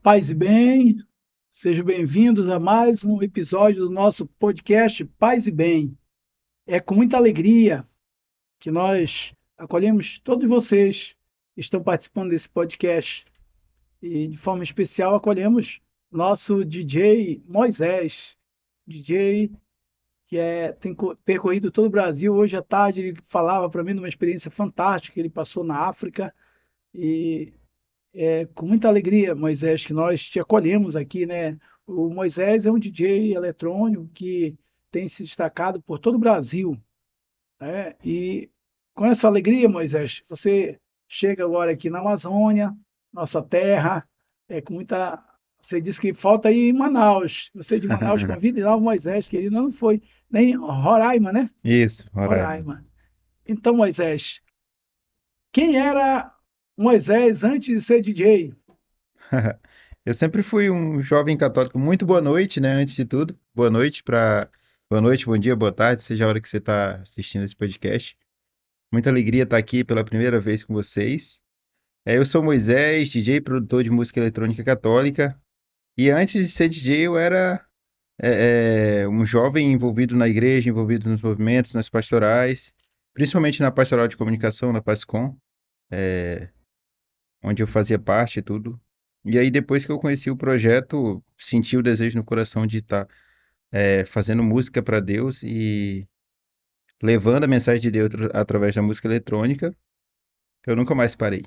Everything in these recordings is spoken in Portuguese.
Paz e bem, sejam bem-vindos a mais um episódio do nosso podcast Paz e Bem. É com muita alegria que nós acolhemos todos vocês que estão participando desse podcast e, de forma especial, acolhemos nosso DJ Moisés, DJ que tem percorrido todo o Brasil. Hoje à tarde ele falava para mim de uma experiência fantástica que ele passou na África e é com muita alegria, Moisés, que nós te acolhemos aqui, né? O Moisés é um DJ eletrônico que tem se destacado por todo o Brasil, né? E com essa alegria, Moisés, você chega agora aqui na Amazônia, nossa terra, com muita. Você disse que falta aí em Manaus. Você é de Manaus, convide lá o Moisés, que ele não foi, nem Roraima, né? Isso, Roraima. Roraima. Então, Moisés, quem era Moisés antes de ser DJ? Eu sempre fui um jovem católico. Muito boa noite, né? Antes de tudo, boa noite, bom dia, boa tarde, seja a hora que você está assistindo esse podcast. Muita alegria estar aqui pela primeira vez com vocês. Eu sou Moisés, DJ e produtor de música eletrônica católica. E antes de ser DJ, eu era um jovem envolvido na igreja, envolvido nos movimentos, nas pastorais, principalmente na pastoral de comunicação, na PASCOM, onde eu fazia parte e tudo. E aí, depois que eu conheci o projeto, senti o desejo no coração de estar fazendo música para Deus e levando a mensagem de Deus através da música eletrônica. Eu nunca mais parei.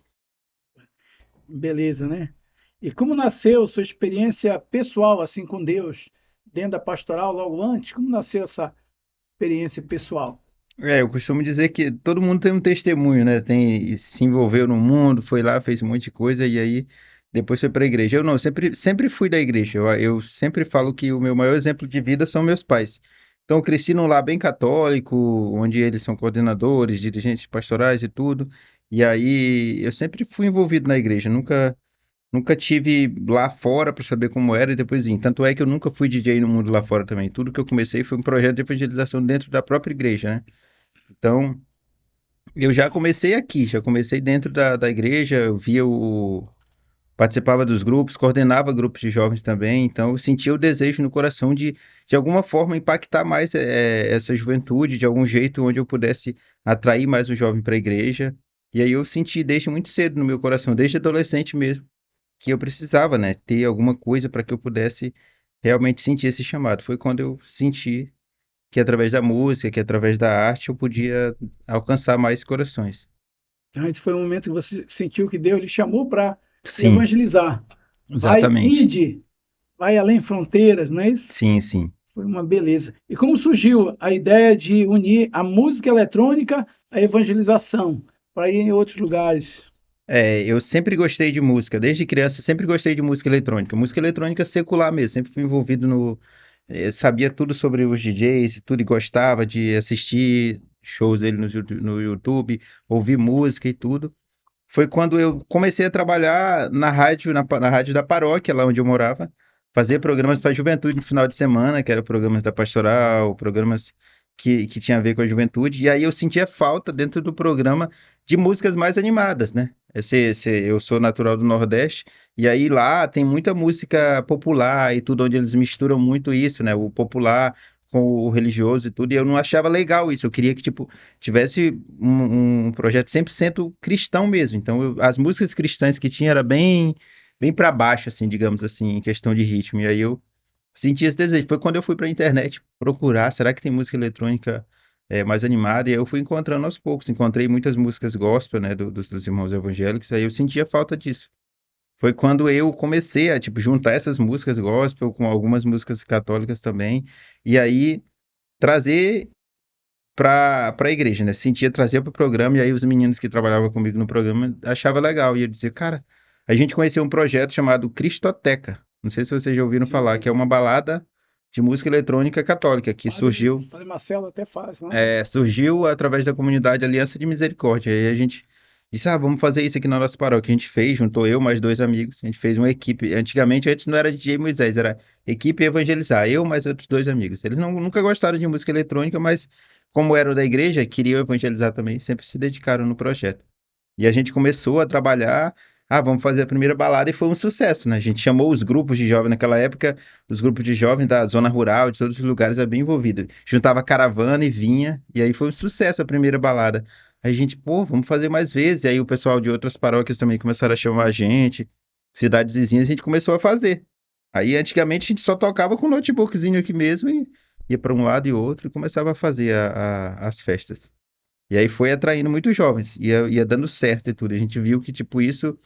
Beleza, né? E como nasceu sua experiência pessoal assim com Deus dentro da pastoral logo antes? Como nasceu essa experiência pessoal? Eu costumo dizer que todo mundo tem um testemunho, né? Se envolveu no mundo, foi lá, fez um monte de coisa e aí depois foi para a igreja. Eu não, sempre fui da igreja. Eu sempre falo que o meu maior exemplo de vida são meus pais. Então, eu cresci num lar bem católico, onde eles são coordenadores, dirigentes pastorais e tudo. E aí eu sempre fui envolvido na igreja. Nunca tive lá fora para saber como era e depois vim. Tanto é que eu nunca fui DJ no mundo lá fora também. Tudo que eu comecei foi um projeto de evangelização dentro da própria igreja, né? Então, eu já comecei aqui, já comecei dentro da igreja, participava dos grupos, coordenava grupos de jovens também, então eu sentia o desejo no coração de alguma forma, impactar mais essa juventude, de algum jeito onde eu pudesse atrair mais um jovem para a igreja. E aí eu senti desde muito cedo no meu coração, desde adolescente mesmo, que eu precisava, né, ter alguma coisa para que eu pudesse realmente sentir esse chamado. Foi quando eu senti que através da música, que através da arte eu podia alcançar mais corações. Então, esse foi o momento que você sentiu que Deus lhe chamou para Sim, evangelizar. Vai, exatamente. ide, vai além fronteiras, não é isso? Sim, sim. Foi uma beleza. E como surgiu a ideia de unir a música eletrônica à evangelização para ir em outros lugares? Eu sempre gostei de música, desde criança sempre gostei de música eletrônica secular mesmo, sempre fui envolvido sabia tudo sobre os DJs e tudo, e gostava de assistir shows dele no YouTube, ouvir música e tudo. Foi quando eu comecei a trabalhar na rádio, na rádio da paróquia, lá onde eu morava, fazer programas para a juventude no final de semana, que eram programas da pastoral, programas que tinha a ver com a juventude, e aí eu sentia falta dentro do programa de músicas mais animadas, né? Eu sou natural do Nordeste, e aí lá tem muita música popular e tudo, onde eles misturam muito isso, né? O popular com o religioso e tudo, e eu não achava legal isso, eu queria que, tipo, tivesse um projeto 100% cristão mesmo. Então, as músicas cristãs que tinha era bem para baixo, assim, digamos assim, em questão de ritmo. E aí eu senti esse desejo. Foi quando eu fui para a internet procurar, será que tem música eletrônica mais animada? E aí eu fui encontrando aos poucos. Encontrei muitas músicas gospel, né, dos irmãos evangélicos. Aí eu sentia falta disso. Foi quando eu comecei a, tipo, juntar essas músicas gospel com algumas músicas católicas também. E aí trazer para a igreja, né? Sentia trazer para o programa, e aí os meninos que trabalhavam comigo no programa achavam legal. E eu dizia, cara, a gente conheceu um projeto chamado Cristoteca. Não sei se vocês já ouviram Sim, falar, que é sim. uma balada de música eletrônica católica, que Padre Marcelo até faz, né? surgiu através da comunidade Aliança de Misericórdia. Aí a gente disse, vamos fazer isso aqui na nossa paróquia. A gente fez, juntou eu mais dois amigos, a gente fez uma equipe. Antigamente, antes não era DJ Moisés, era equipe evangelizar, eu mais outros dois amigos. Eles nunca gostaram de música eletrônica, mas como eram da igreja, queriam evangelizar também, sempre se dedicaram no projeto. E a gente começou a trabalhar. vamos fazer a primeira balada e foi um sucesso, né? A gente chamou os grupos de jovens naquela época, os grupos de jovens da zona rural, de todos os lugares, era bem envolvido. Juntava caravana e vinha, e aí foi um sucesso a primeira balada. Aí a gente, pô, vamos fazer mais vezes. E aí o pessoal de outras paróquias também começaram a chamar a gente, cidades vizinhas, a gente começou a fazer. Aí antigamente a gente só tocava com um notebookzinho aqui mesmo e ia para um lado e outro e começava a fazer as festas. E aí foi atraindo muitos jovens, ia dando certo e tudo. A gente viu que, tipo, isso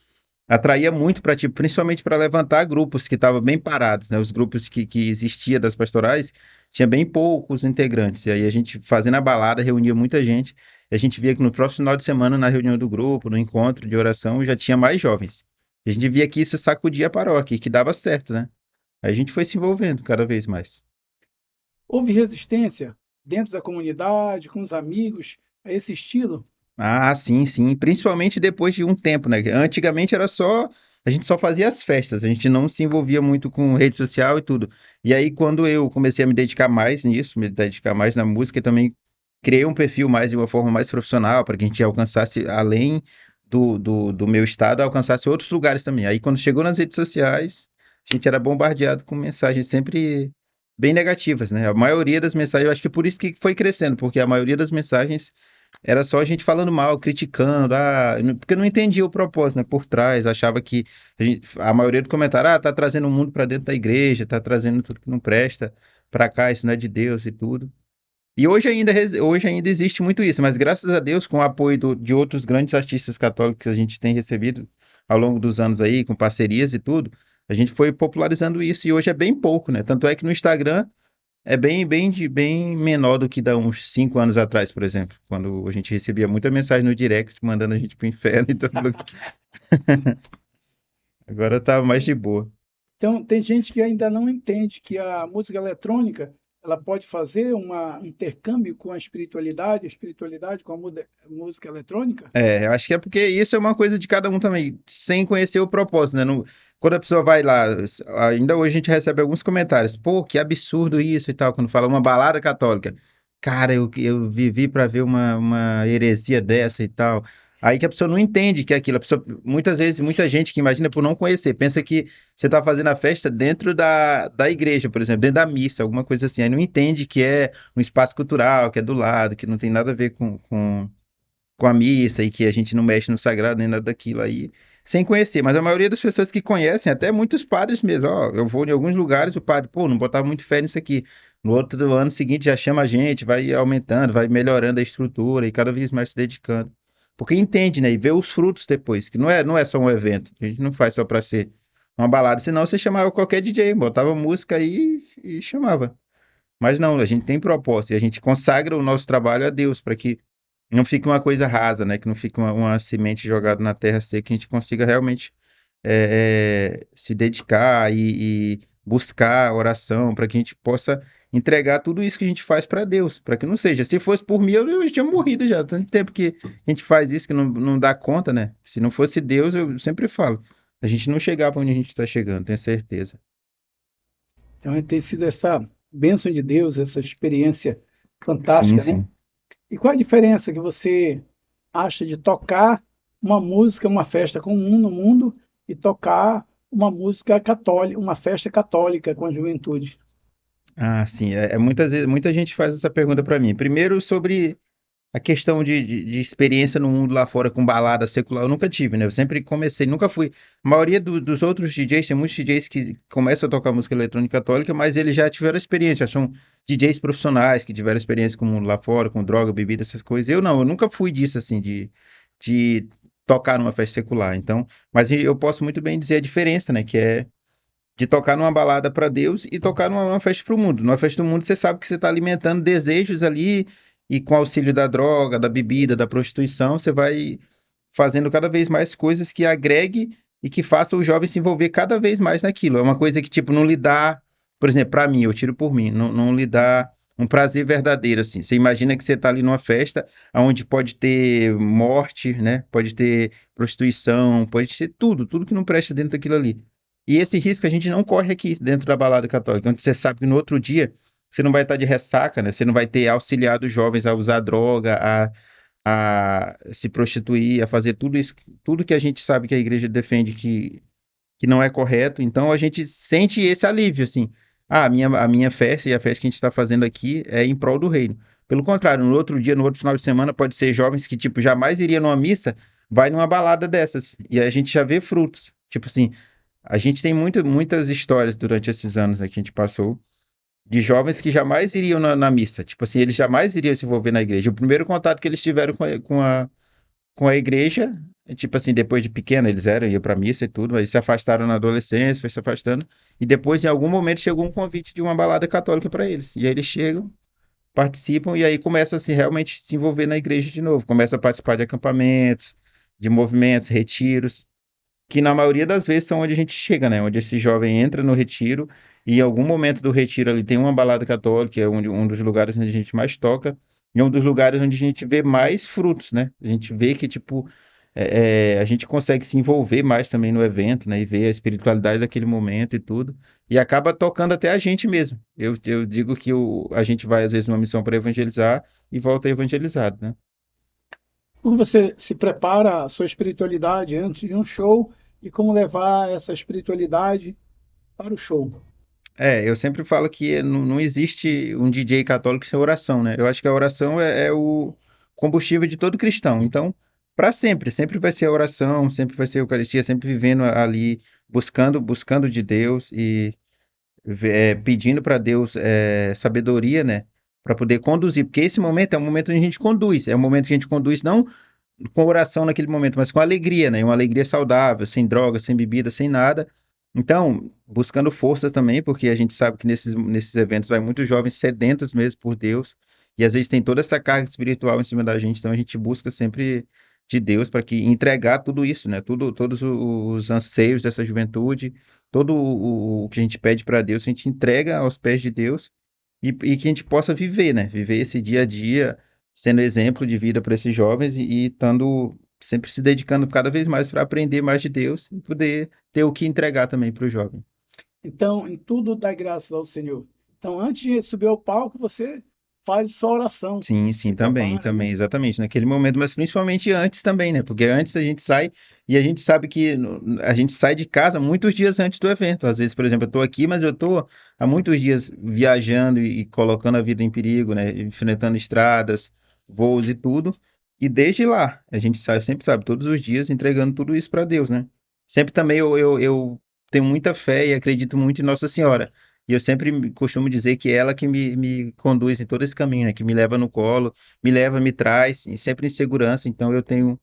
atraía muito para, tipo, principalmente para levantar grupos que estavam bem parados, né? Os grupos que existia das pastorais tinha bem poucos integrantes. E aí a gente fazendo a balada reunia muita gente. E a gente via que no próximo final de semana, na reunião do grupo, no encontro de oração, já tinha mais jovens. E a gente via que isso sacudia a paróquia e que dava certo, né? Aí a gente foi se envolvendo cada vez mais. Houve resistência dentro da comunidade, com os amigos, a esse estilo? Ah, sim, sim. Principalmente depois de um tempo, né? Antigamente era só. A gente só fazia as festas, a gente não se envolvia muito com rede social e tudo. E aí, quando eu comecei a me dedicar mais nisso, me dedicar mais na música, eu também criei um perfil mais de uma forma mais profissional, para que a gente alcançasse, além do meu estado, alcançasse outros lugares também. Aí, quando chegou nas redes sociais, a gente era bombardeado com mensagens sempre bem negativas, né? A maioria das mensagens, eu acho que por isso que foi crescendo, porque a maioria das mensagens era só a gente falando mal, criticando, porque não entendia o propósito, né, por trás, achava que a maioria do comentário, tá trazendo o mundo para dentro da igreja, tá trazendo tudo que não presta para cá, isso não é de Deus e tudo. E hoje ainda existe muito isso, mas graças a Deus, com o apoio de outros grandes artistas católicos que a gente tem recebido ao longo dos anos aí, com parcerias e tudo, a gente foi popularizando isso e hoje é bem pouco, né? Tanto é que no Instagram é bem menor do que dá uns 5 anos atrás, por exemplo, quando a gente recebia muita mensagem no direct mandando a gente pro inferno e tudo. Agora tá mais de boa. Então, tem gente que ainda não entende que a música eletrônica ela pode fazer um intercâmbio com a espiritualidade com a música eletrônica. Eu acho que é porque isso é uma coisa de cada um também, sem conhecer o propósito, né? Quando a pessoa vai lá, ainda hoje a gente recebe alguns comentários, pô, que absurdo isso e tal, quando fala uma balada católica. Cara, eu vivi para ver uma heresia dessa e tal. Aí que a pessoa não entende que é aquilo. A pessoa, muitas vezes, muita gente que imagina por não conhecer, pensa que você está fazendo a festa dentro da igreja, por exemplo, dentro da missa, alguma coisa assim. Aí não entende que é um espaço cultural, que é do lado, que não tem nada a ver com a missa e que a gente não mexe no sagrado nem nada daquilo aí, sem conhecer. Mas a maioria das pessoas que conhecem, até muitos padres mesmo, ó, eu vou em alguns lugares, o padre, pô, não botava muito fé nisso aqui. No outro ano seguinte já chama a gente, vai aumentando, vai melhorando a estrutura e cada vez mais se dedicando. Porque entende, né? E vê os frutos depois, que não é só um evento. A gente não faz só para ser uma balada, senão você chamava qualquer DJ, botava música aí e chamava. Mas não, a gente tem propósito e a gente consagra o nosso trabalho a Deus, para que não fique uma coisa rasa, né? Que não fique uma semente jogada na terra seca, que a gente consiga realmente se dedicar e buscar oração, para que a gente possa entregar tudo isso que a gente faz para Deus, para que não seja. Se fosse por mim, eu já tinha morrido já. Tanto tempo que a gente faz isso que não dá conta, né? Se não fosse Deus, eu sempre falo, a gente não chegava onde a gente está chegando, tenho certeza. Então, tem sido essa bênção de Deus, essa experiência Sim, fantástica, né? sim. E qual a diferença que você acha de tocar uma música, uma festa comum no mundo e tocar uma música católica, uma festa católica com a juventude? Ah, sim. Muitas vezes, muita gente faz essa pergunta para mim. Primeiro, sobre a questão de experiência no mundo lá fora com balada secular, eu nunca tive, né? Eu sempre comecei, nunca fui. A maioria dos outros DJs, tem muitos DJs que começam a tocar música eletrônica católica, mas eles já tiveram experiência, já são DJs profissionais que tiveram experiência com o mundo lá fora, com droga, bebida, essas coisas. Eu não, eu nunca fui disso, assim, de tocar numa festa secular. Então, mas eu posso muito bem dizer a diferença, né? Que é de tocar numa balada para Deus e tocar numa festa para o mundo. Numa festa do mundo, você sabe que você está alimentando desejos ali e com auxílio da droga, da bebida, da prostituição, você vai fazendo cada vez mais coisas que agregue e que faça o jovem se envolver cada vez mais naquilo. É uma coisa que, tipo, não lhe dá, por exemplo, para mim, eu tiro por mim, não lhe dá um prazer verdadeiro, assim. Você imagina que você está ali numa festa onde pode ter morte, né? Pode ter prostituição, pode ter tudo que não presta dentro daquilo ali. E esse risco a gente não corre aqui dentro da balada católica, onde você sabe que no outro dia você não vai estar de ressaca, né? Você não vai ter auxiliado os jovens a usar droga, a se prostituir, a fazer tudo isso, tudo que a gente sabe que a igreja defende que não é correto. Então a gente sente esse alívio, assim. Ah, a minha festa e a festa que a gente está fazendo aqui é em prol do reino. Pelo contrário, no outro dia, no outro final de semana, pode ser jovens que, tipo, jamais iriam numa missa, vai numa balada dessas. E aí a gente já vê frutos. Tipo assim, a gente tem muitas histórias durante esses anos que a gente passou de jovens que jamais iriam na missa. Tipo assim, eles jamais iriam se envolver na igreja. O primeiro contato que eles tiveram com a igreja, tipo assim, depois de pequeno, eles iam pra missa e tudo, aí se afastaram na adolescência, foi se afastando, e depois, em algum momento, chegou um convite de uma balada católica para eles. E aí eles chegam, participam, e aí começam a se realmente se envolver na igreja de novo, começam a participar de acampamentos, de movimentos, retiros, que na maioria das vezes são onde a gente chega, né? Onde esse jovem entra no retiro, e em algum momento do retiro ali tem uma balada católica, é um dos lugares onde a gente mais toca, e é um dos lugares onde a gente vê mais frutos, né? A gente vê que, tipo, a gente consegue se envolver mais também no evento, né? E ver a espiritualidade daquele momento e tudo. E acaba tocando até a gente mesmo. Eu digo que a gente vai, às vezes, numa missão para evangelizar e volta evangelizado, né? Como você se prepara a sua espiritualidade antes de um show e como levar essa espiritualidade para o show? Eu sempre falo que não existe um DJ católico sem oração, né? Eu acho que a oração é o combustível de todo cristão. Então, para sempre, sempre vai ser a oração, sempre vai ser a Eucaristia, sempre vivendo ali, buscando de Deus e pedindo para Deus sabedoria, né? Para poder conduzir, porque esse momento é um momento onde a gente conduz, é um momento que a gente conduz não com oração naquele momento, mas com alegria, né? Uma alegria saudável, sem droga, sem bebida, sem nada. Então, buscando forças também, porque a gente sabe que nesses eventos vai muitos jovens sedentos mesmo por Deus, e às vezes tem toda essa carga espiritual em cima da gente, então a gente busca sempre de Deus para que entregar tudo isso, né? Todos os anseios dessa juventude, todo o que a gente pede para Deus, a gente entrega aos pés de Deus e que a gente possa viver, né? Viver esse dia a dia, sendo exemplo de vida para esses jovens e estando sempre se dedicando cada vez mais para aprender mais de Deus e poder ter o que entregar também para o jovem. Então, em tudo dá graças ao Senhor. Então, antes de subir ao palco, você faz sua oração, Sim, sim, se também, prepara, também, né? exatamente, naquele momento, mas principalmente antes também, né? Porque antes a gente sai e a gente sabe que a gente sai de casa muitos dias antes do evento. Às vezes, por exemplo, eu tô aqui, mas eu tô há muitos dias viajando e colocando a vida em perigo, né? Enfrentando estradas, voos e tudo. E desde lá, a gente sabe, sempre sabe, todos os dias entregando tudo isso para Deus, né? Sempre também eu tenho muita fé e acredito muito em Nossa Senhora. E eu sempre costumo dizer que é ela que me conduz em todo esse caminho, né? Que me leva no colo, me leva, me traz, e sempre em segurança. Então eu tenho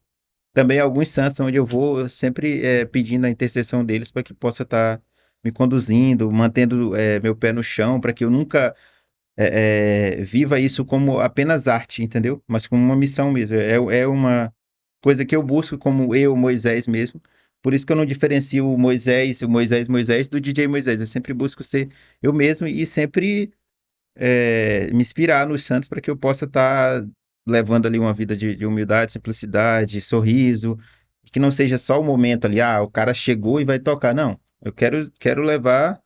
também alguns santos onde eu vou, eu sempre pedindo a intercessão deles para que possa estar me conduzindo, mantendo meu pé no chão, para que eu nunca viva isso como apenas arte, entendeu? Mas como uma missão mesmo. É uma coisa que eu busco como eu, Moisés mesmo. Por isso que eu não diferencio o Moisés do DJ Moisés. Eu sempre busco ser eu mesmo e sempre me inspirar nos santos para que eu possa estar levando ali uma vida de humildade, simplicidade, sorriso, que não seja só o momento ali, o cara chegou e vai tocar. Não, eu quero levar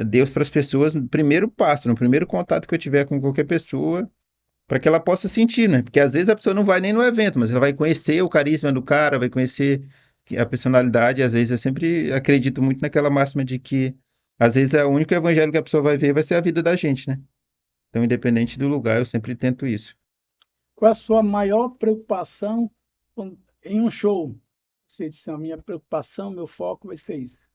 Deus para as pessoas no primeiro passo, no primeiro contato que eu tiver com qualquer pessoa, para que ela possa sentir, né? Porque às vezes a pessoa não vai nem no evento, mas ela vai conhecer o carisma do cara, vai conhecer a personalidade. Às vezes eu sempre acredito muito naquela máxima de que às vezes o único evangelho que a pessoa vai ver vai ser a vida da gente, né? Então, independente do lugar, eu sempre tento isso. Qual é a sua maior preocupação em um show? Você disse, a minha preocupação, meu foco vai ser isso.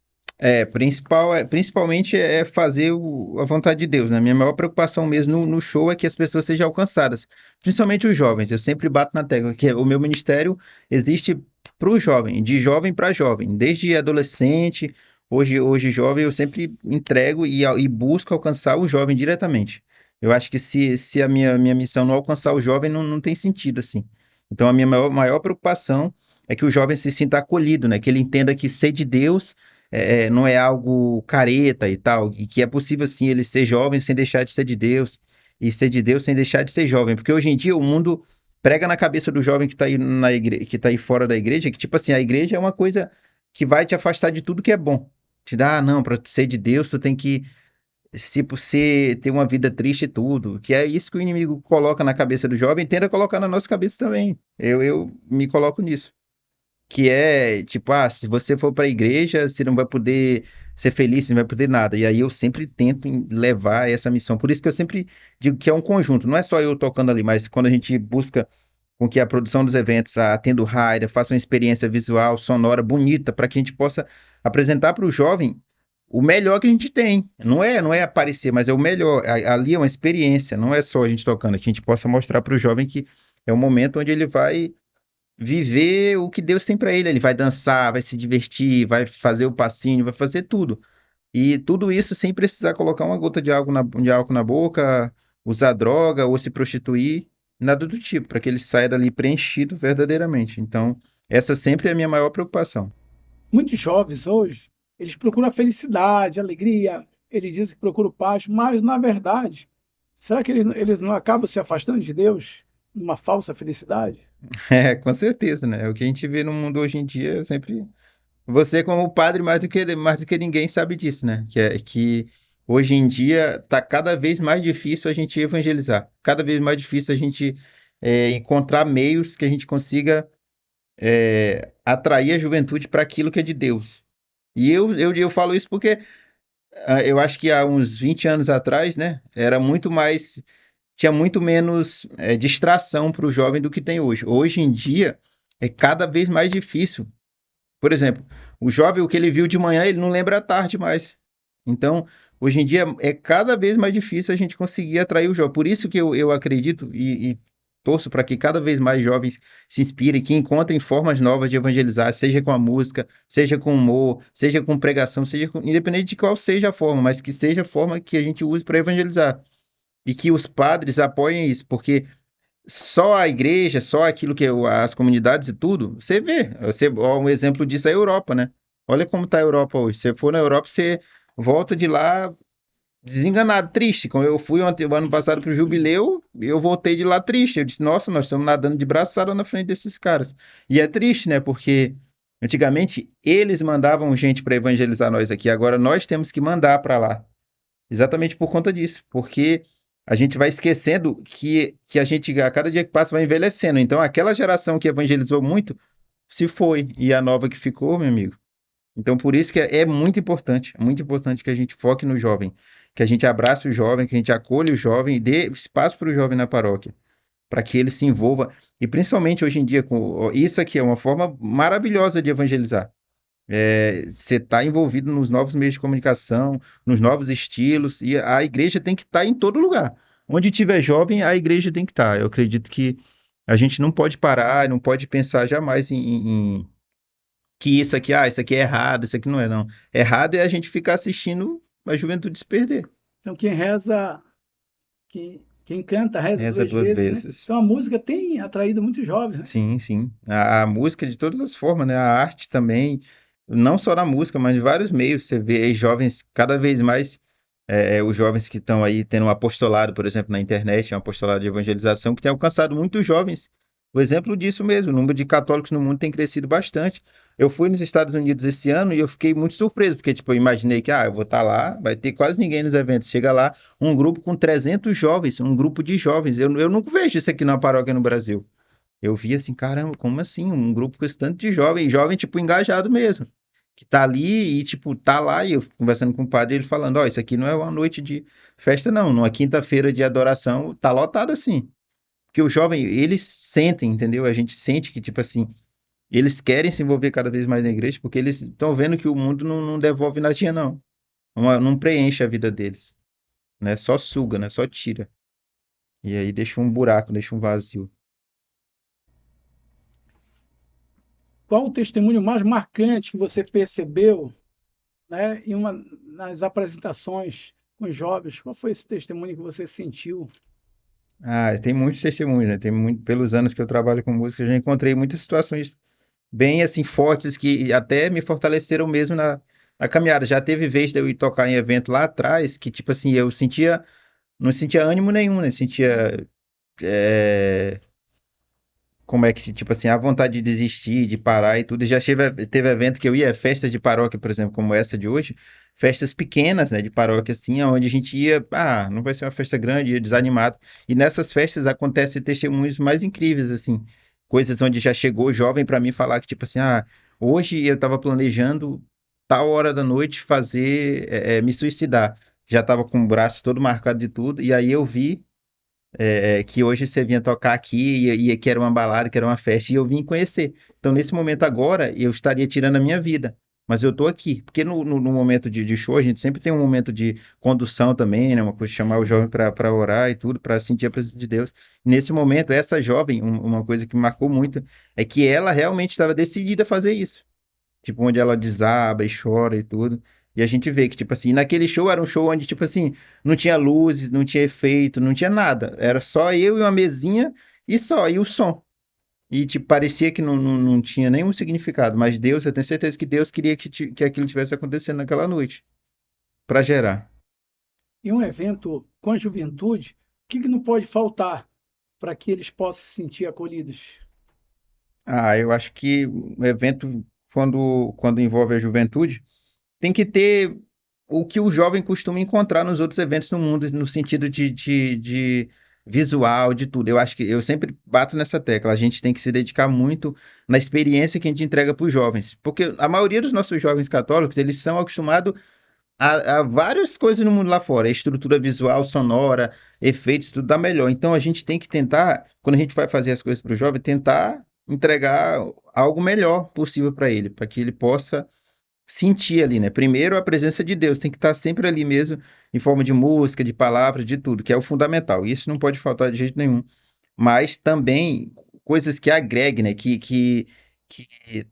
Principalmente é fazer a vontade de Deus, né? Minha maior preocupação mesmo no show é que as pessoas sejam alcançadas, principalmente os jovens. Eu sempre bato na tecla que o meu ministério existe para o jovem, de jovem para jovem, desde adolescente, hoje jovem, eu sempre entrego e busco alcançar o jovem diretamente. Eu acho que se a minha missão não alcançar o jovem, não tem sentido assim. Então, a minha maior preocupação é que o jovem se sinta acolhido, né? Que ele entenda que ser de Deus não é algo careta e tal, e que é possível sim ele ser jovem sem deixar de ser de Deus, e ser de Deus sem deixar de ser jovem, porque hoje em dia o mundo prega na cabeça do jovem que está aí que tá aí fora da igreja, que tipo assim, a igreja é uma coisa que vai te afastar de tudo que é bom. Te dá, não, para ser de Deus, tu tem que tipo, ter uma vida triste e tudo, que é isso que o inimigo coloca na cabeça do jovem, tenta colocar na nossa cabeça também. Eu me coloco nisso. Que é, tipo, se você for para a igreja, você não vai poder ser feliz, você não vai poder nada. E aí eu sempre tento levar essa missão. Por isso que eu sempre digo que é um conjunto, não é só eu tocando ali, mas quando a gente busca com que a produção dos eventos, tendo raia, faça uma experiência visual, sonora, bonita, para que a gente possa apresentar para o jovem o melhor que a gente tem. Não é aparecer, mas é o melhor. Ali é uma experiência, não é só a gente tocando, que a gente possa mostrar para o jovem que é o momento onde ele vai viver o que Deus tem para ele. Ele vai dançar, vai se divertir, vai fazer o passinho, vai fazer tudo. E tudo isso sem precisar colocar uma gota de álcool na boca, usar droga ou se prostituir, nada do tipo, para que ele saia dali preenchido verdadeiramente. Então, essa sempre é a minha maior preocupação. Muitos jovens hoje, eles procuram a felicidade, a alegria, eles dizem que procuram paz, mas na verdade, será que eles não acabam se afastando de Deus numa falsa felicidade? É, com certeza, né? É o que a gente vê no mundo hoje em dia, eu sempre. Você, como padre, mais do que ninguém, sabe disso, né? Que hoje em dia está cada vez mais difícil a gente evangelizar. Cada vez mais difícil a gente encontrar meios que a gente consiga atrair a juventude para aquilo que é de Deus. E eu falo isso porque eu acho que há uns 20 anos atrás, né? Era muito mais. Tinha muito menos distração para o jovem do que tem hoje. Hoje em dia é cada vez mais difícil. Por exemplo, o jovem, o que ele viu de manhã, ele não lembra à tarde mais. Então, hoje em dia é cada vez mais difícil a gente conseguir atrair o jovem. Por isso que eu acredito e torço para que cada vez mais jovens se inspirem, que encontrem formas novas de evangelizar, seja com a música, seja com humor, seja com pregação, independente de qual seja a forma, mas que seja a forma que a gente use para evangelizar. E que os padres apoiem isso, porque só a igreja, só aquilo que as comunidades e tudo, você vê. Ó, um exemplo disso é a Europa, né? Olha como está a Europa hoje. Se você for na Europa, você volta de lá desenganado, triste. Quando eu fui o ano passado para o Jubileu, eu voltei de lá triste. Eu disse, nossa, nós estamos nadando de braçada na frente desses caras. E é triste, né? Porque antigamente eles mandavam gente para evangelizar nós aqui. Agora nós temos que mandar para lá. Exatamente por conta disso, porque a gente vai esquecendo que a gente, a cada dia que passa, vai envelhecendo. Então, aquela geração que evangelizou muito se foi, e a nova que ficou, meu amigo. Então, por isso que é muito importante que a gente foque no jovem, que a gente abrace o jovem, que a gente acolha o jovem e dê espaço para o jovem na paróquia, para que ele se envolva. E principalmente hoje em dia, isso aqui é uma forma maravilhosa de evangelizar. Você está envolvido nos novos meios de comunicação, nos novos estilos, e a igreja tem que estar em todo lugar. Onde tiver jovem, a igreja tem que estar. Eu acredito que a gente não pode parar, não pode pensar jamais que isso aqui é errado, isso aqui não é, não. Errado é a gente ficar assistindo a juventude se perder. Então, quem canta, reza Reza duas duas vezes, né? vezes. Então, a música tem atraído muitos jovens, né? Sim, sim. A música de todas as formas, né? A arte também, não só na música, mas em vários meios. Você vê aí jovens cada vez mais os jovens que estão aí tendo um apostolado, por exemplo, na internet, um apostolado de evangelização, que tem alcançado muitos jovens. O exemplo disso mesmo, o número de católicos no mundo tem crescido bastante. Eu fui nos Estados Unidos esse ano e eu fiquei muito surpreso, porque tipo, eu imaginei que eu vou estar lá, vai ter quase ninguém nos eventos. Chega lá, um grupo com 300 jovens, um grupo de jovens. Eu nunca vejo isso aqui na paróquia no Brasil. Eu vi assim, caramba, como assim? Um grupo com esse tanto de jovem, jovem, tipo, engajado mesmo. Que tá ali e, tipo, tá lá, e eu conversando com o padre, ele falando, ó, isso aqui não é uma noite de festa, não. Numa quinta-feira de adoração, tá lotado assim. Porque o jovem, eles sentem, entendeu? A gente sente que, tipo assim, eles querem se envolver cada vez mais na igreja, porque eles estão vendo que o mundo não devolve nadinha, não. Não preenche a vida deles, né? Só suga, né? Só tira. E aí deixa um buraco, deixa um vazio. Qual o testemunho mais marcante que você percebeu, né, nas apresentações com os jovens? Qual foi esse testemunho que você sentiu? Tem muitos testemunhos, né? Pelos anos que eu trabalho com música, eu já encontrei muitas situações bem assim fortes que até me fortaleceram mesmo na caminhada. Já teve vez de eu ir tocar em evento lá atrás que tipo assim, não sentia ânimo nenhum, né? Sentia como é que, tipo assim, a vontade de desistir, de parar e tudo. Já teve evento que eu ia, festas de paróquia, por exemplo, como essa de hoje, festas pequenas, né, de paróquia, assim, onde a gente ia, não vai ser uma festa grande, ia desanimado. E nessas festas acontecem testemunhos mais incríveis, assim, coisas onde já chegou jovem para mim falar que, tipo assim, hoje eu estava planejando tal hora da noite fazer, me suicidar. Já estava com o braço todo marcado de tudo, e aí eu vi que hoje você vinha tocar aqui e que era uma balada, que era uma festa, e eu vim conhecer. Então, nesse momento agora, eu estaria tirando a minha vida, mas eu tô aqui. Porque no momento de show, a gente sempre tem um momento de condução também, né? Uma coisa de chamar o jovem para orar e tudo, para sentir a presença de Deus. Nesse momento, essa jovem, uma coisa que me marcou muito, é que ela realmente estava decidida a fazer isso. Tipo, onde ela desaba e chora e tudo. E a gente vê que, tipo assim, naquele show era um show onde, tipo assim, não tinha luzes, não tinha efeito, não tinha nada. Era só eu e uma mesinha e só, e o som. E, tipo, parecia que não tinha nenhum significado. Mas Deus, eu tenho certeza que Deus queria que aquilo tivesse acontecendo naquela noite, pra gerar. E um evento com a juventude, o que não pode faltar para que eles possam se sentir acolhidos? Eu acho que o evento, quando envolve a juventude, tem que ter o que o jovem costuma encontrar nos outros eventos no mundo, no sentido de visual, de tudo. Eu acho que eu sempre bato nessa tecla. A gente tem que se dedicar muito na experiência que a gente entrega para os jovens. Porque a maioria dos nossos jovens católicos, eles são acostumados a várias coisas no mundo lá fora. Estrutura visual, sonora, efeitos, tudo dá melhor. Então a gente tem que tentar, quando a gente vai fazer as coisas para o jovem, tentar entregar algo melhor possível para ele, para que ele possa sentir ali, né? Primeiro, a presença de Deus tem que estar sempre ali mesmo, em forma de música, de palavras, de tudo, que é o fundamental. Isso não pode faltar de jeito nenhum. Mas também coisas que agreguem, né? Que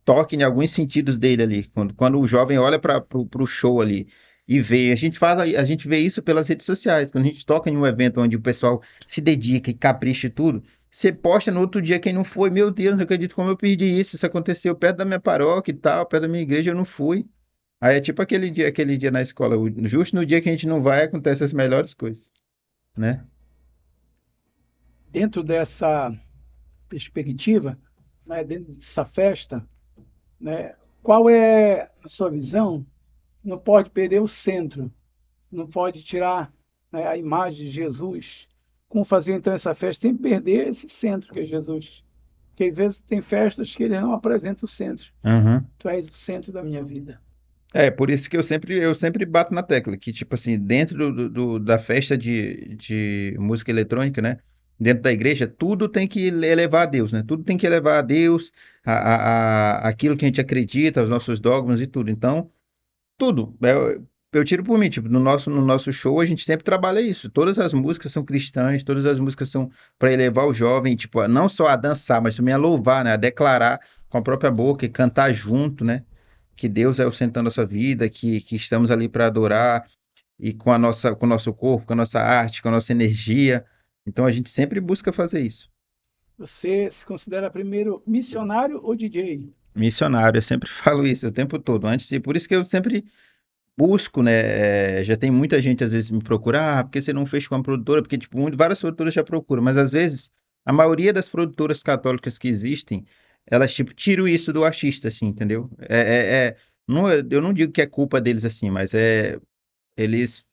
toquem em alguns sentidos dele ali. Quando o jovem olha para o show ali e vê, a gente vê isso pelas redes sociais. Quando a gente toca em um evento onde o pessoal se dedica e capricha e tudo, você posta no outro dia quem não foi, meu Deus, não acredito como eu perdi isso. Isso aconteceu perto da minha paróquia e tal, perto da minha igreja, eu não fui. Aí é tipo aquele dia na escola, justo no dia que a gente não vai, acontecem as melhores coisas, né? Dentro dessa perspectiva, né, dentro dessa festa, né, qual é a sua visão? Não pode perder o centro, não pode tirar, né, a imagem de Jesus. Como fazer então essa festa sem perder esse centro que é Jesus? Porque às vezes tem festas que ele não apresenta o centro. Aham. Tu és o centro da minha vida. Por isso que eu sempre bato na tecla, que, tipo assim, dentro da festa de música eletrônica, né? Dentro da igreja, tudo tem que elevar a Deus, né? Tudo tem que elevar a Deus, aquilo que a gente acredita, os nossos dogmas e tudo. Então, tudo. Eu tiro por mim, tipo, no nosso show a gente sempre trabalha isso. Todas as músicas são cristãs, todas as músicas são para elevar o jovem, tipo, não só a dançar, mas também a louvar, né? A declarar com a própria boca e cantar junto, né? Que Deus é o centro da nossa vida, que estamos ali para adorar e com o nosso corpo, com a nossa arte, com a nossa energia. Então a gente sempre busca fazer isso. Você se considera primeiro missionário ou DJ? Missionário, eu sempre falo isso o tempo todo. Antes, e por isso que eu sempre busco, né? Já tem muita gente às vezes me procura, porque você não fez com a produtora? Porque, tipo, várias produtoras já procuram, mas às vezes a maioria das produtoras católicas que existem, elas, tipo, tiram isso do artista, assim, entendeu? Não, eu não digo que é culpa deles, assim, mas eles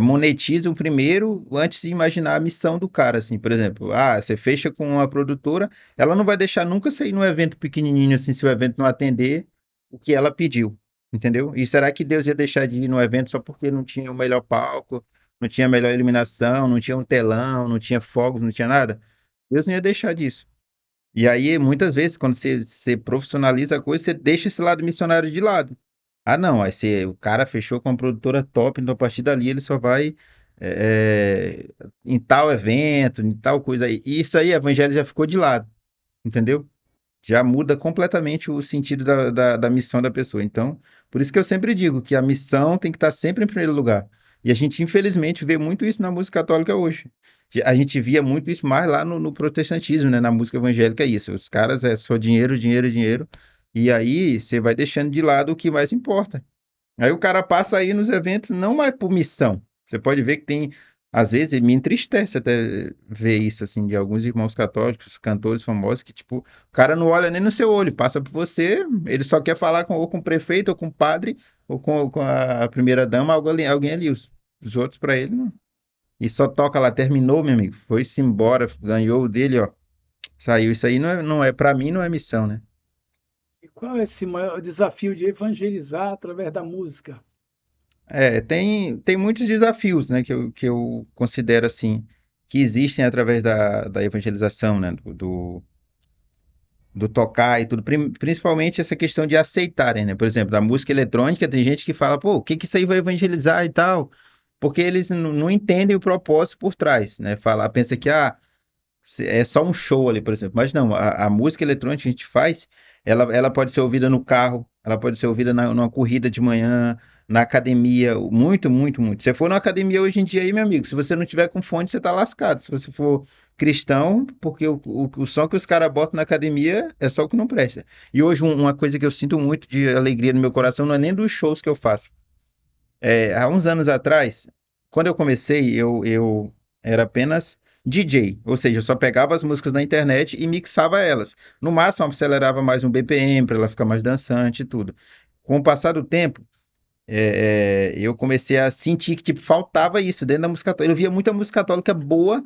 monetizam primeiro antes de imaginar a missão do cara, assim, por exemplo, você fecha com uma produtora, ela não vai deixar nunca sair num evento pequenininho, assim, se o evento não atender o que ela pediu, entendeu? E será que Deus ia deixar de ir no evento só porque não tinha o melhor palco, não tinha a melhor iluminação, não tinha um telão, não tinha fogos, não tinha nada? Deus não ia deixar disso. E aí, muitas vezes, quando você profissionaliza a coisa, você deixa esse lado missionário de lado. Não, o cara fechou com uma produtora top, então a partir dali ele só vai em tal evento, em tal coisa aí. E isso aí, evangelho já ficou de lado, entendeu? Já muda completamente o sentido da missão da pessoa. Então, por isso que eu sempre digo que a missão tem que estar sempre em primeiro lugar. E a gente, infelizmente, vê muito isso na música católica hoje. A gente via muito isso mais lá no protestantismo, né? Na música evangélica, é isso. Os caras é só dinheiro, dinheiro, dinheiro. E aí você vai deixando de lado o que mais importa. Aí o cara passa aí nos eventos não mais por missão. Você pode ver que tem às vezes me entristece até ver isso, assim, de alguns irmãos católicos, cantores famosos, que, tipo, o cara não olha nem no seu olho, passa por você, ele só quer falar ou com o prefeito, ou com o padre, ou com a primeira-dama, alguém ali. Os outros, pra ele, não. E só toca lá, terminou, meu amigo, foi-se embora, ganhou o dele, ó, saiu. Isso aí pra mim, não é missão, né? E qual é esse maior desafio de evangelizar através da música? Tem muitos desafios, né, que eu considero, assim, que existem através da evangelização, né, do tocar e tudo, principalmente essa questão de aceitarem, né? Por exemplo, da música eletrônica, tem gente que fala, pô, o que que isso aí vai evangelizar e tal? Porque eles não entendem o propósito por trás, né? Pensa que é só um show ali, por exemplo. Mas não, a música eletrônica que a gente faz, ela pode ser ouvida no carro, ela pode ser ouvida numa corrida de manhã, na academia, muito, muito, muito. Se você for na academia hoje em dia aí, meu amigo, se você não tiver com fone, você tá lascado. Se você for cristão, porque o som que os caras botam na academia é só o que não presta. E hoje uma coisa que eu sinto muito de alegria no meu coração não é nem dos shows que eu faço. Há uns anos atrás, quando eu comecei, eu era apenas DJ, ou seja, eu só pegava as músicas na internet e mixava elas. No máximo, acelerava mais um BPM para ela ficar mais dançante e tudo. Com o passar do tempo, eu comecei a sentir que tipo, faltava isso dentro da música católica. Eu via muita música católica boa,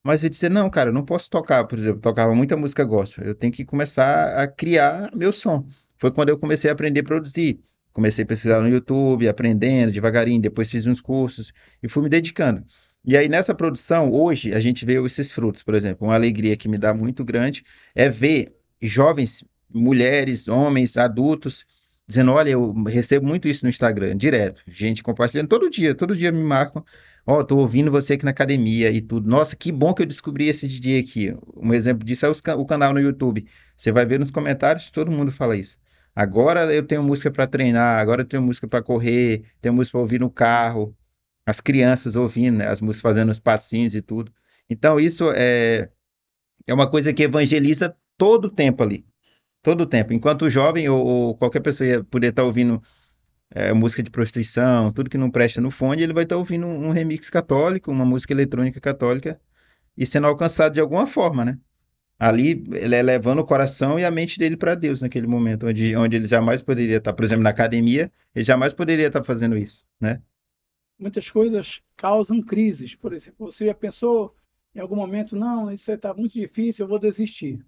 mas eu disse, não, cara, eu não posso tocar, por exemplo, tocava muita música gospel. Eu tenho que começar a criar meu som. Foi quando eu comecei a aprender a produzir. Comecei a pesquisar no YouTube, aprendendo devagarinho, depois fiz uns cursos e fui me dedicando. E aí nessa produção, hoje, a gente vê esses frutos, por exemplo, uma alegria que me dá muito grande é ver jovens, mulheres, homens, adultos, dizendo, olha, eu recebo muito isso no Instagram, direto, gente compartilhando todo dia me marcam. Ó, tô ouvindo você aqui na academia e tudo. Nossa, que bom que eu descobri esse DJ aqui. Um exemplo disso é o canal no YouTube. Você vai ver nos comentários, todo mundo fala isso. Agora eu tenho música para treinar, agora eu tenho música para correr, tenho música para ouvir no carro, as crianças ouvindo, né, as músicas fazendo os passinhos e tudo. Então isso é uma coisa que evangeliza todo o tempo ali, todo o tempo. Enquanto o jovem ou qualquer pessoa ia poder estar ouvindo música de prostituição, tudo que não presta no fone, ele vai estar ouvindo um remix católico, uma música eletrônica católica e sendo alcançado de alguma forma, né? Ali ele é levando o coração e a mente dele para Deus naquele momento, onde ele jamais poderia estar, por exemplo, na academia, ele jamais poderia estar fazendo isso, né? Muitas coisas causam crises. Por exemplo, você já pensou em algum momento, não, isso está muito difícil, eu vou desistir.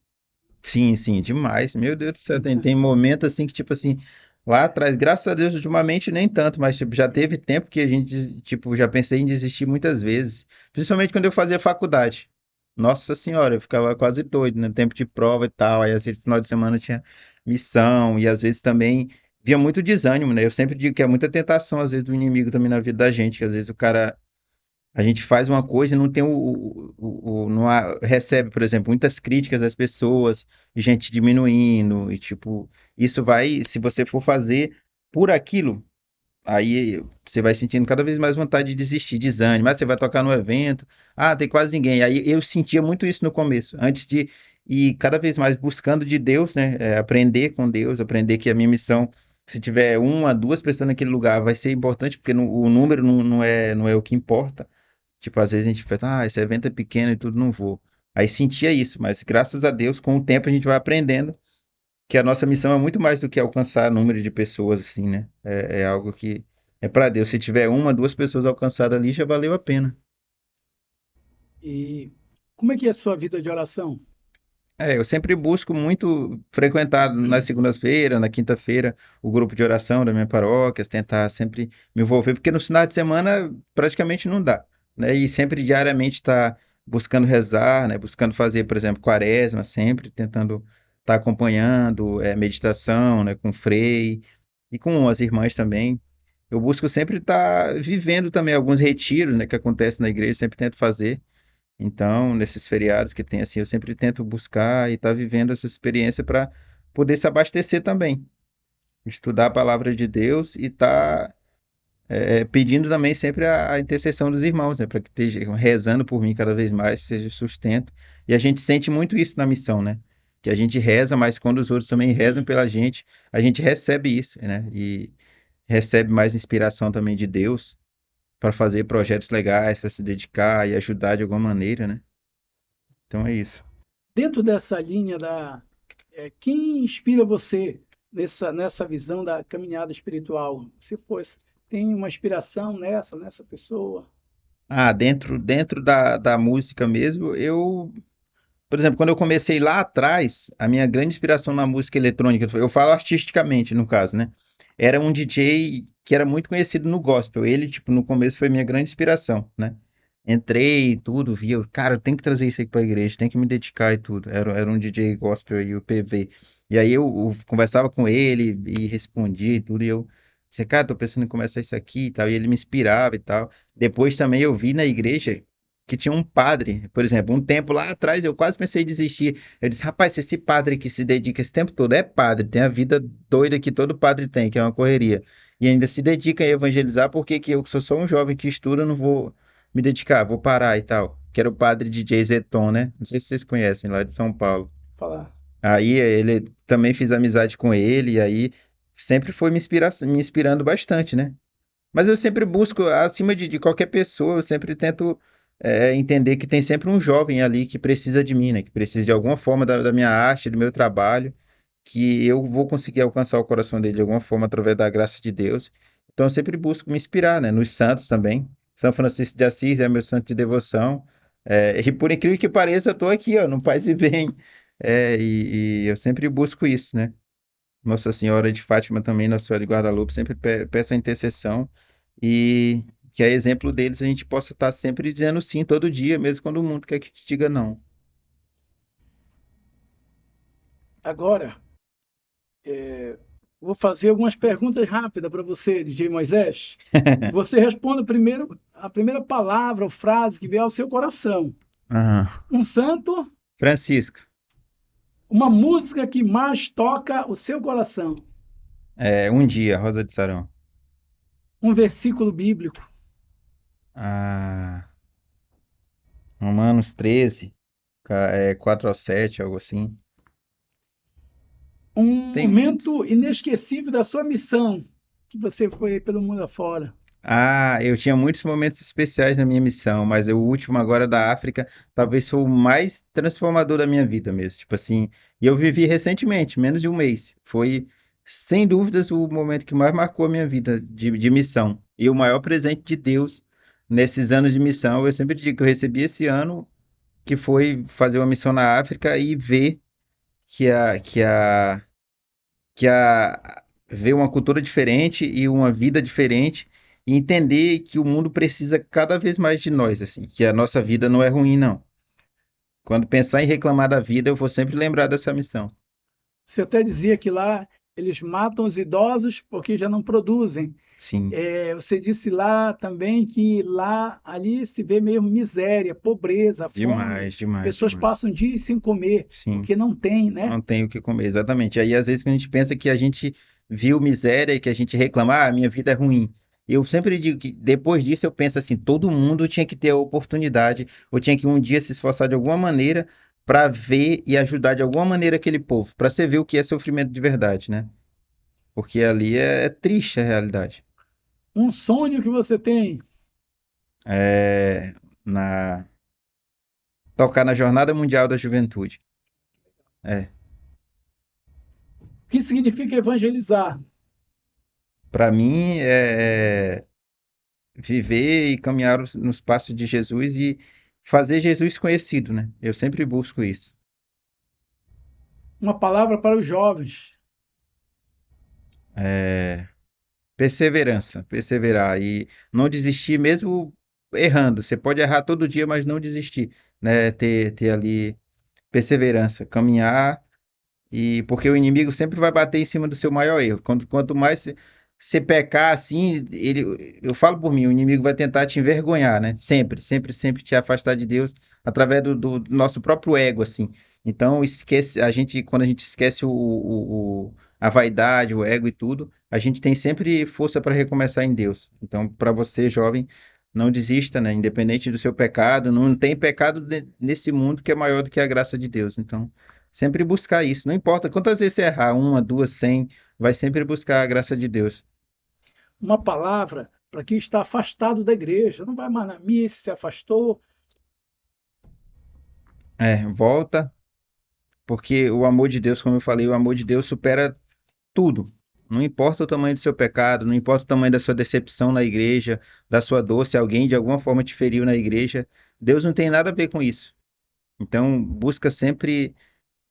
Sim, sim, demais. Meu Deus do céu, tem momento assim que, tipo assim, lá atrás, graças a Deus, ultimamente nem tanto, mas tipo, já teve tempo que a gente, tipo, já pensei em desistir muitas vezes. Principalmente quando eu fazia faculdade. Nossa senhora, eu ficava quase doido, né? Tempo de prova e tal. Aí, assim, no final de semana tinha missão, e às vezes também via muito desânimo, né? Eu sempre digo que é muita tentação, às vezes, do inimigo também na vida da gente, que às vezes a gente faz uma coisa e não tem não recebe, por exemplo, muitas críticas das pessoas, gente diminuindo, e tipo, isso vai, se você for fazer por aquilo, aí você vai sentindo cada vez mais vontade de desistir, desânimo, mas você vai tocar no evento, tem quase ninguém. Aí eu sentia muito isso no começo, antes de ir cada vez mais buscando de Deus, né, aprender com Deus, aprender que a minha missão, se tiver uma, duas pessoas naquele lugar, vai ser importante, porque o número não é o que importa. Tipo, às vezes a gente pensa, esse evento é pequeno e tudo, não vou. Aí sentia isso, mas graças a Deus, com o tempo a gente vai aprendendo que a nossa missão é muito mais do que alcançar número de pessoas, assim, né? É algo que é para Deus. Se tiver uma, duas pessoas alcançadas ali, já valeu a pena. E como é que é a sua vida de oração? Eu sempre busco muito frequentar na segunda-feira, na quinta-feira, o grupo de oração da minha paróquia, tentar sempre me envolver, porque no final de semana praticamente não dá, né? E sempre diariamente estar buscando rezar, né? Buscando fazer, por exemplo, quaresma, sempre tentando estar acompanhando, meditação, né? Com Frei e com as irmãs também. Eu busco sempre estar vivendo também alguns retiros, né? Que acontecem na igreja, sempre tento fazer. Então, nesses feriados que tem assim, eu sempre tento buscar e estar vivendo essa experiência para poder se abastecer também, estudar a palavra de Deus e estar pedindo também sempre a intercessão dos irmãos, né, para que estejam rezando por mim cada vez mais, seja sustento. E a gente sente muito isso na missão, né? Que a gente reza, mas quando os outros também rezam pela gente, a gente recebe isso, né? E recebe mais inspiração também de Deus. para fazer projetos legais, para se dedicar e ajudar de alguma maneira, né? Então é isso. Dentro dessa linha quem inspira você nessa visão da caminhada espiritual? Se fosse, tem uma inspiração nessa pessoa? Ah, dentro da música mesmo, por exemplo, quando eu comecei lá atrás, a minha grande inspiração na música eletrônica, eu falo artisticamente no caso, né? Era um DJ que era muito conhecido no gospel. Ele, tipo, no começo foi minha grande inspiração, né? Entrei e tudo, via, cara, eu tenho que trazer isso aqui pra igreja, tenho que me dedicar e tudo. Era um DJ gospel aí, o PV. E aí eu conversava com ele e respondia e tudo, e eu disse, cara, tô pensando em começar isso aqui e tal, e ele me inspirava e tal. Depois também eu vi na igreja que tinha um padre, por exemplo, um tempo lá atrás eu quase pensei em desistir. Eu disse, rapaz, se esse padre que se dedica esse tempo todo é padre, tem a vida doida que todo padre tem, que é uma correria, e ainda se dedica a evangelizar, por que que eu, que sou só um jovem que estuda, não vou me dedicar, vou parar e tal? Que era o padre DJ Zeton, né? Não sei se vocês conhecem, lá de São Paulo. Falar. Aí ele também fiz amizade com ele, e aí sempre foi me inspirando bastante, né? Mas eu sempre busco, acima de qualquer pessoa, eu sempre tento entender que tem sempre um jovem ali que precisa de mim, né? Que precisa de alguma forma da minha arte, do meu trabalho, que eu vou conseguir alcançar o coração dele de alguma forma através da graça de Deus. Então eu sempre busco me inspirar, né? Nos santos também. São Francisco de Assis é meu santo de devoção. E por incrível que pareça, eu estou aqui, ó, no Paz e Bem. E eu sempre busco isso, né? Nossa Senhora de Fátima também, Nossa Senhora de Guadalupe, sempre peço a intercessão e que a exemplo deles a gente possa estar sempre dizendo sim todo dia, mesmo quando o mundo quer que te diga não. Agora, vou fazer algumas perguntas rápidas para você, DJ Moisés. E você responda primeiro a primeira palavra ou frase que vier ao seu coração. Aham. Um santo, Francisco, uma música que mais toca o seu coração. um dia, Rosa de Sarão. Um versículo bíblico. Ah, Romanos 13, 4 ao 7, algo assim. Um Tem muitos. momento inesquecível da sua missão, que você foi pelo mundo afora. Eu tinha muitos momentos especiais na minha missão, mas o último agora da África talvez foi o mais transformador da minha vida mesmo. Tipo assim, e eu vivi recentemente, menos de um mês. Foi, sem dúvidas, o momento que mais marcou a minha vida de missão. E o maior presente de Deus nesses anos de missão, eu sempre digo que eu recebi esse ano, que foi fazer uma missão na África e ver que ver uma cultura diferente e uma vida diferente e entender que o mundo precisa cada vez mais de nós, assim, que a nossa vida não é ruim, não. Quando pensar em reclamar da vida, eu vou sempre lembrar dessa missão. Você até dizia que lá eles matam os idosos porque já não produzem. Sim, Você disse lá também que lá ali se vê mesmo miséria, pobreza, fome. demais, demais, Pessoas demais. passam dias sem comer Sim, porque não tem, né? não tem o que comer, exatamente. Aí às vezes quando a gente pensa que a gente viu miséria e que a gente reclama, minha vida é ruim. Eu sempre digo que depois disso eu penso assim, todo mundo tinha que ter a oportunidade, ou tinha que um dia se esforçar de alguma maneira para ver e ajudar de alguma maneira aquele povo, para você ver o que é sofrimento de verdade, né? Porque ali é triste a realidade. Um sonho que você tem. É, na tocar na Jornada Mundial da Juventude. É, O que significa evangelizar? para mim é viver e caminhar nos passos de Jesus e fazer Jesus conhecido, né? Eu sempre busco isso. Uma palavra para os jovens. É, perseverança, perseverar e não desistir mesmo errando. Você pode errar todo dia, mas não desistir, né? Ter ali perseverança, caminhar e porque o inimigo sempre vai bater em cima do seu maior erro. Quanto mais você pecar assim, eu falo por mim, o inimigo vai tentar te envergonhar, né? Sempre, sempre, sempre te afastar de Deus através do nosso próprio ego, assim. Então, esquece, quando a gente esquece a vaidade, o ego e tudo, a gente tem sempre força para recomeçar em Deus. Então, para você, jovem, não desista, né? Independente do seu pecado, não tem pecado nesse mundo que é maior do que a graça de Deus. Então, sempre buscar isso. Não importa quantas vezes você errar, uma, duas, 100, vai sempre buscar a graça de Deus. Uma palavra para quem está afastado da igreja, não vai mais na missa, se afastou. Volta, porque o amor de Deus, como eu falei, o amor de Deus supera tudo. Não importa o tamanho do seu pecado, não importa o tamanho da sua decepção na igreja, da sua dor, se alguém de alguma forma te feriu na igreja, Deus não tem nada a ver com isso. Então, busca sempre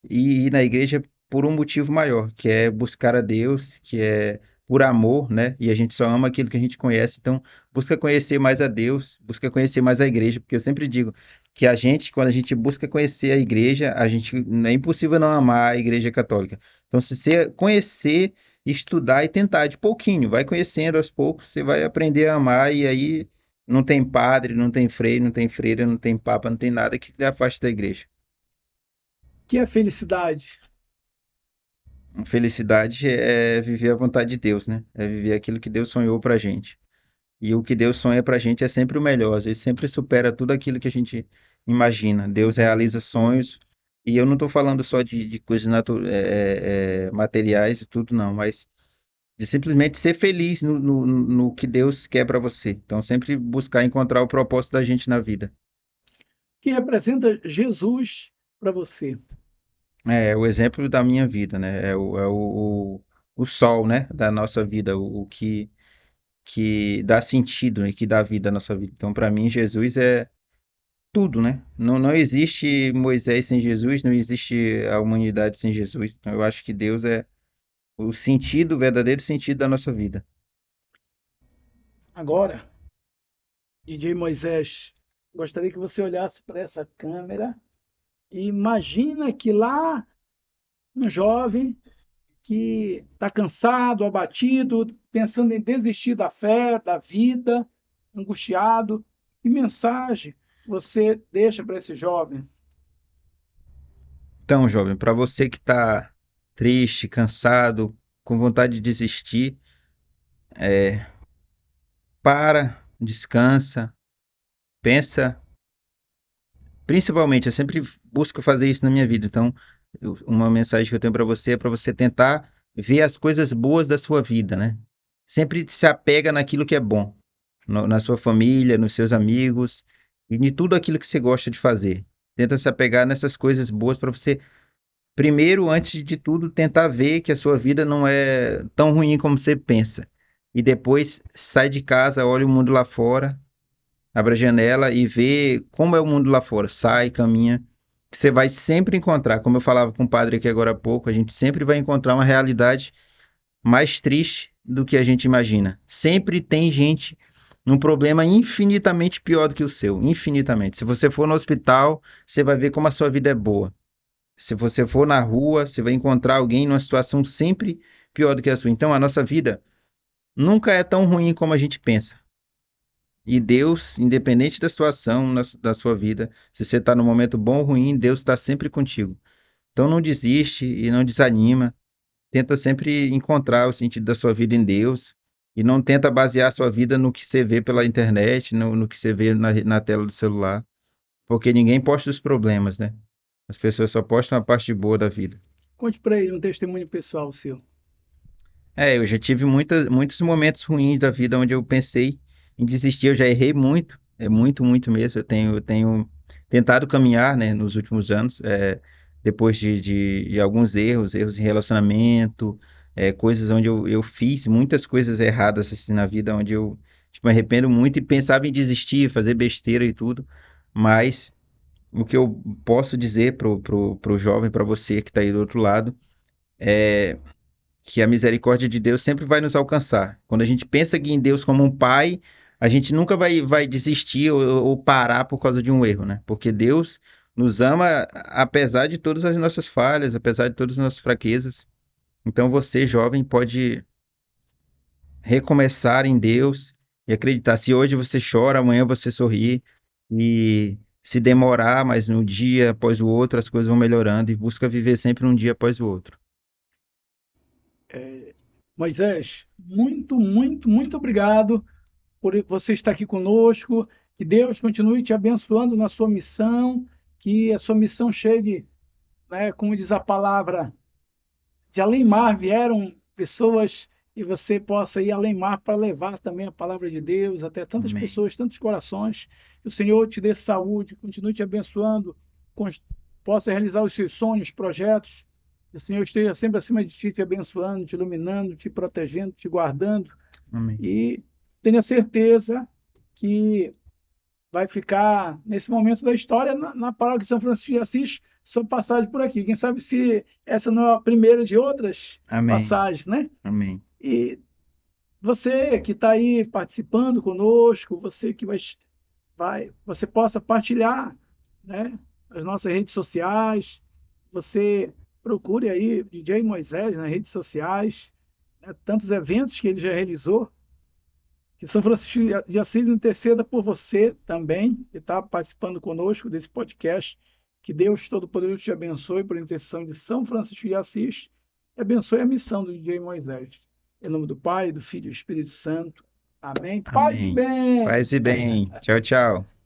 ir na igreja por um motivo maior, que é buscar a Deus, que é por amor, né? E a gente só ama aquilo que a gente conhece. Então, busca conhecer mais a Deus, busca conhecer mais a igreja, porque eu sempre digo que a gente, quando a gente busca conhecer a igreja, a gente é impossível não amar a igreja católica. Então, se você conhecer, estudar e tentar de pouquinho, vai conhecendo aos poucos, você vai aprender a amar e aí não tem padre, não tem frei, não tem freira, não tem papa, não tem nada que lhe afaste da igreja. Que é felicidade? Felicidade é viver a vontade de Deus, né? É viver aquilo que Deus sonhou pra gente. E o que Deus sonha pra gente é sempre o melhor, às vezes sempre supera tudo aquilo que a gente imagina. Deus realiza sonhos, e eu não estou falando só de coisas materiais e tudo, não, mas de simplesmente ser feliz no que Deus quer pra você. Então, sempre buscar encontrar o propósito da gente na vida. Que representa Jesus para você? É o exemplo da minha vida, né? É o sol, né? Da nossa vida, o que dá sentido e que dá vida à nossa vida. Então, para mim, Jesus é tudo, né? Não existe Moisés sem Jesus, não existe a humanidade sem Jesus. Então, eu acho que Deus é o sentido, o verdadeiro sentido da nossa vida. Agora, DJ Moisés, gostaria que você olhasse para essa câmera e imagina que lá um jovem que está cansado, abatido, pensando em desistir da fé, da vida, angustiado. Que mensagem você deixa para esse jovem? Então, jovem, para você que está triste, cansado, com vontade de desistir, para, descansa, pensa. Principalmente, eu sempre busco fazer isso na minha vida. Então, uma mensagem que eu tenho para você tentar ver as coisas boas da sua vida, né? Sempre se apega naquilo que é bom, na sua família, nos seus amigos e em tudo aquilo que você gosta de fazer. Tenta se apegar nessas coisas boas para você, primeiro, antes de tudo, tentar ver que a sua vida não é tão ruim como você pensa. E depois sai de casa, olha o mundo lá fora, abre a janela e vê como é o mundo lá fora. Sai, caminha. Você vai sempre encontrar, como eu falava com o padre aqui agora há pouco, a gente sempre vai encontrar uma realidade mais triste do que a gente imagina. Sempre tem gente num problema infinitamente pior do que o seu, infinitamente. Se você for no hospital, você vai ver como a sua vida é boa. Se você for na rua, você vai encontrar alguém numa situação sempre pior do que a sua. Então, a nossa vida nunca é tão ruim como a gente pensa. E Deus, independente da situação da sua vida, se você está no momento bom ou ruim, Deus está sempre contigo. Então não desiste e não desanima. Tenta sempre encontrar o sentido da sua vida em Deus. E não tenta basear a sua vida no que você vê pela internet, no que você vê na tela do celular. Porque ninguém posta os problemas, né? As pessoas só postam a parte boa da vida. Conte para ele um testemunho pessoal seu. Eu já tive muitos momentos ruins da vida onde eu pensei em desistir. Eu já errei muito, muito, muito mesmo. Eu tenho tentado caminhar, né, nos últimos anos, depois de alguns erros em relacionamento, coisas onde eu fiz muitas coisas erradas assim na vida, onde eu tipo, me arrependo muito e pensava em desistir, fazer besteira e tudo. Mas o que eu posso dizer pro jovem, para você que está aí do outro lado, que a misericórdia de Deus sempre vai nos alcançar. Quando a gente pensa em Deus como um pai, a gente nunca vai desistir ou parar por causa de um erro, né? Porque Deus nos ama apesar de todas as nossas falhas, apesar de todas as nossas fraquezas. Então você, jovem, pode recomeçar em Deus e acreditar. Se hoje você chora, amanhã você sorri e se demorar, mas um dia após o outro as coisas vão melhorando e busca viver sempre um dia após o outro. Moisés, muito, muito, muito obrigado por você estar aqui conosco. Que Deus continue te abençoando na sua missão, que a sua missão chegue, né, como diz a palavra, de além mar vieram pessoas e você possa ir além mar para levar também a palavra de Deus até tantas Amém. pessoas, tantos corações. Que o Senhor te dê saúde, continue te abençoando, possa realizar os seus sonhos, projetos. Que o Senhor esteja sempre acima de ti, te abençoando, te iluminando, te protegendo, te guardando. Amém. E tenha certeza que vai ficar nesse momento da história na paróquia de São Francisco de Assis, sua passagem por aqui. Quem sabe se essa não é a primeira de outras Amém. passagens, né? Amém. E você que está aí participando conosco, você que você possa partilhar, né, as nossas redes sociais, você procure aí DJ Moisés nas redes sociais, né, tantos eventos que ele já realizou, que São Francisco de Assis interceda por você também, que está participando conosco desse podcast. Que Deus Todo-Poderoso te abençoe por intercessão de São Francisco de Assis e abençoe a missão do DJ Moisés. Em nome do Pai, do Filho e do Espírito Santo. Amém. Paz e Amém. bem. Paz e bem. Tchau, tchau.